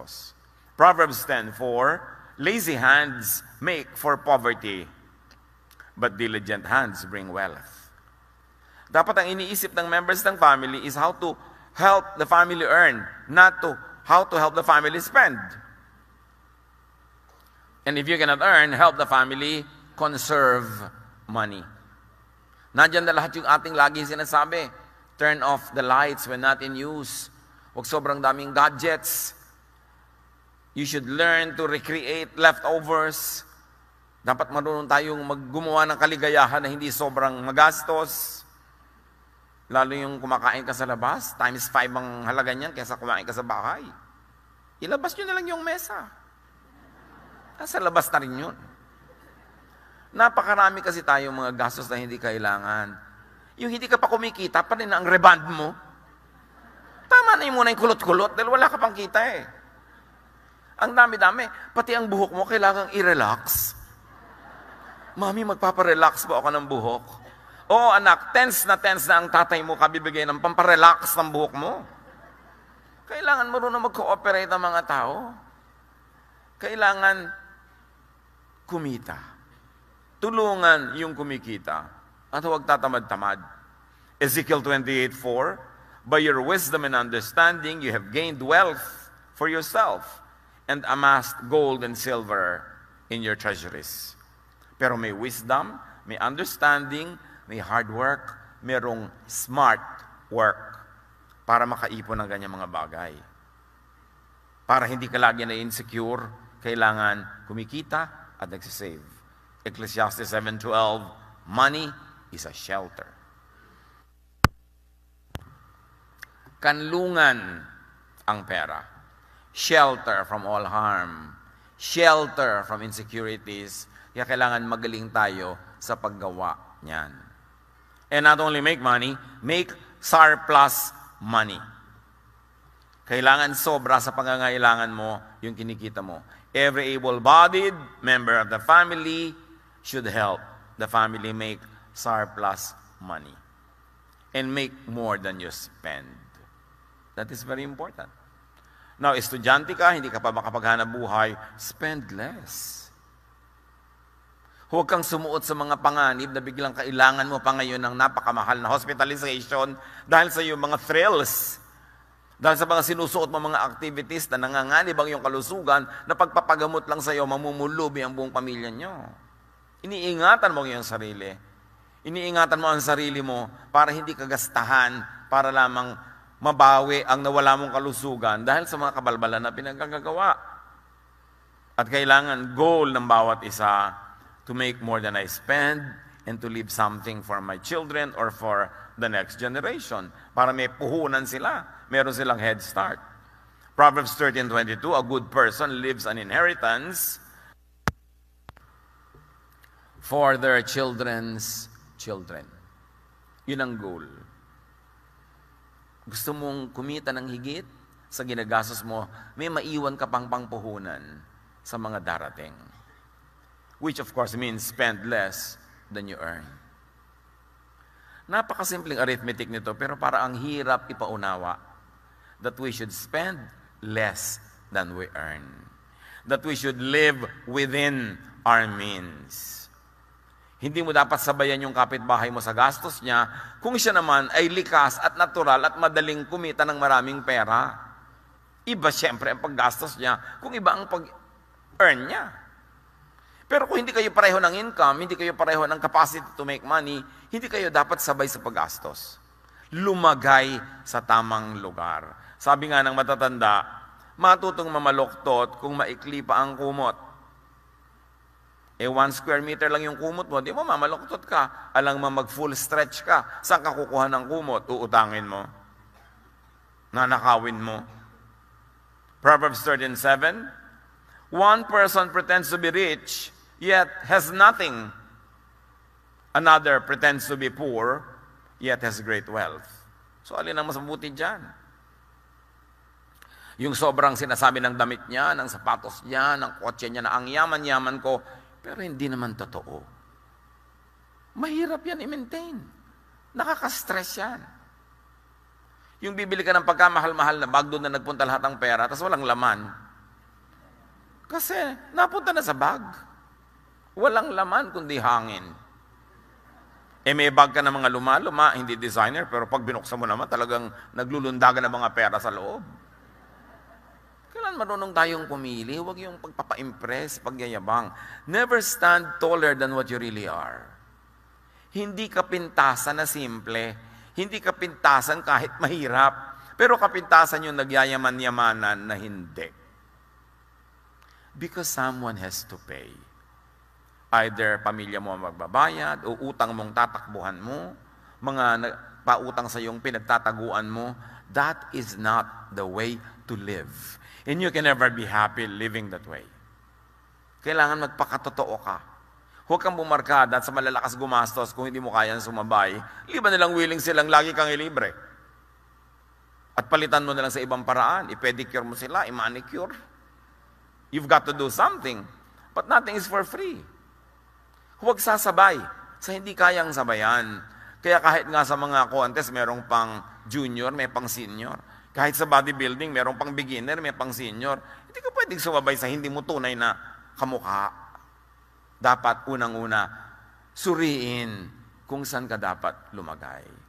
gastos. Proverbs 10:4, lazy hands make for poverty, but diligent hands bring wealth. Dapat ang iniisip ng members ng family is how to help the family earn, not to how to help the family spend. And if you cannot earn, help the family conserve money. Nandiyan na lahat yung ating lagi sinasabi. Turn off the lights when not in use. Huwag sobrang daming gadgets. You should learn to recreate leftovers. Dapat marunong tayong gumawa ng kaligayahan na hindi sobrang magastos. Lalo yung kumakain ka sa labas, times 5 ang halaga niyan kaysa kumain ka sa bahay. Ilabas nyo na lang yung mesa. Nasa labas na rin yun. Napakarami kasi tayong mga gastos na hindi kailangan. Yung hindi ka pa kumikita, pa rin ang reband mo. Tama na yung muna yung kulot-kulot dahil wala ka pang kita eh. Ang dami-dami. Pati ang buhok mo, kailangang i-relax. Mami, magpaparelax ba ako ng buhok? Oo anak, tense na ang tatay mo kabibigay ng pamparelax ng buhok mo. Kailangan marunong mag-cooperate ang mga tao. Kailangan kumita. Tulungan yung kumikita at huwag tatamad-tamad. Ezekiel 28:4, by your wisdom and understanding, you have gained wealth for yourself and amassed gold and silver in your treasuries. Pero may wisdom, may understanding, may hard work, merong smart work para makaipon ng ganyang mga bagay. Para hindi ka lagi na insecure, kailangan kumikita at nagsisave. Ecclesiastes 7:12, money is a shelter. Kanlungan ang pera. Shelter from all harm. Shelter from insecurities. Kaya kailangan magaling tayo sa paggawa niyan. And not only make money, make surplus money. Kailangan sobra sa pangangailangan mo yung kinikita mo. Every able-bodied member of the family should help the family make surplus money and make more than you spend. That is very important. Now, estudyante ka, hindi ka pa makapaghanap buhay, spend less. Huwag kang sumuot sa mga panganib na biglang kailangan mo pa ngayon ng napakamahal na hospitalization dahil sa iyong mga thrills. Dahil sa mga sinusuot mo mga activities na nanganganib ang iyong kalusugan na pagpapagamot lang sa iyo, mamumulubi ang buong pamilya niyo. Iniingatan mo ang iyong sarili. Iniingatan mo ang sarili mo para hindi kagastahan, para lamang mabawi ang nawala mong kalusugan dahil sa mga kabalbalan na pinagkagagawa. At kailangan goal ng bawat isa to make more than I spend and to leave something for my children or for the next generation. Para may puhunan sila. Meron silang head start. Proverbs 13:22, a good person leaves an inheritance for their children's children. Yun ang goal. Gusto mong kumita ng higit sa ginagastos mo, may maiwan ka pang pangpuhunan sa mga darating. Which of course means spend less than you earn. Napakasimpleng arithmetic nito, pero para ang hirap ipaunawa that we should spend less than we earn. That we should live within our means. Hindi mo dapat sabayan yung kapitbahay mo sa gastos niya kung siya naman ay likas at natural at madaling kumita ng maraming pera. Iba siyempre ang paggastos niya kung iba ang pag-earn niya. Pero kung hindi kayo pareho ng income, hindi kayo pareho ng capacity to make money, hindi kayo dapat sabay sa paggastos. Lumagay sa tamang lugar. Sabi nga ng matatanda, matutong mamaloktot kung maikli pa ang kumot. 1 square meter lang yung kumot mo, di mo mamaloktot ka. Alang mo mag-full stretch ka. Saan ka kukuha ng kumot? Uutangin mo. Nanakawin mo. Proverbs 13:7, one person pretends to be rich, yet has nothing. Another pretends to be poor, yet has great wealth. So, alin ang mas mabuti dyan? Yung sobrang sinasabi ng damit niya, ng sapatos niya, ng kotse niya, na ang yaman-yaman ko, pero hindi naman totoo. Mahirap yan i-maintain. Nakaka-stress yan. Yung bibili ka ng pagkamahal-mahal na bag doon na nagpunta lahat ng pera, tapos walang laman. Kasi napunta na sa bag. Walang laman kundi hangin. May bag ka ng mga luma-luma, hindi designer, pero pag binuksan mo naman, talagang naglulundagan ng mga pera sa loob. Kailan marunong tayong pumili? Huwag yung pagpapa-impress, pagyayabang. Never stand taller than what you really are. Hindi kapintasan na simple. Hindi kapintasan kahit mahirap. Pero kapintasan yung nagyayaman-yamanan na hindi. Because someone has to pay. Either pamilya mo ang magbabayad, o utang mong tatakbuhan mo, mga pautang sa iyong pinagtataguan mo, that is not the way to live. And you can never be happy living that way. Kailangan magpakatotoo ka. Huwag kang bumarkada at sa malalakas gumastos kung hindi mo kayang sumabay. Liba nilang willing silang lagi kang ilibre. At palitan mo na lang sa ibang paraan. I-pedicure mo sila, i-manicure. You've got to do something. But nothing is for free. Huwag sasabay sa hindi kayang sabayan. Kaya kahit nga sa mga contest, merong pang junior, may pang senior. Kahit sa bodybuilding, merong pang beginner, may pang senior. Hindi ka pwedeng sumabay sa hindi mo tunay na kamukha. Dapat unang-una, suriin kung saan ka dapat lumagay.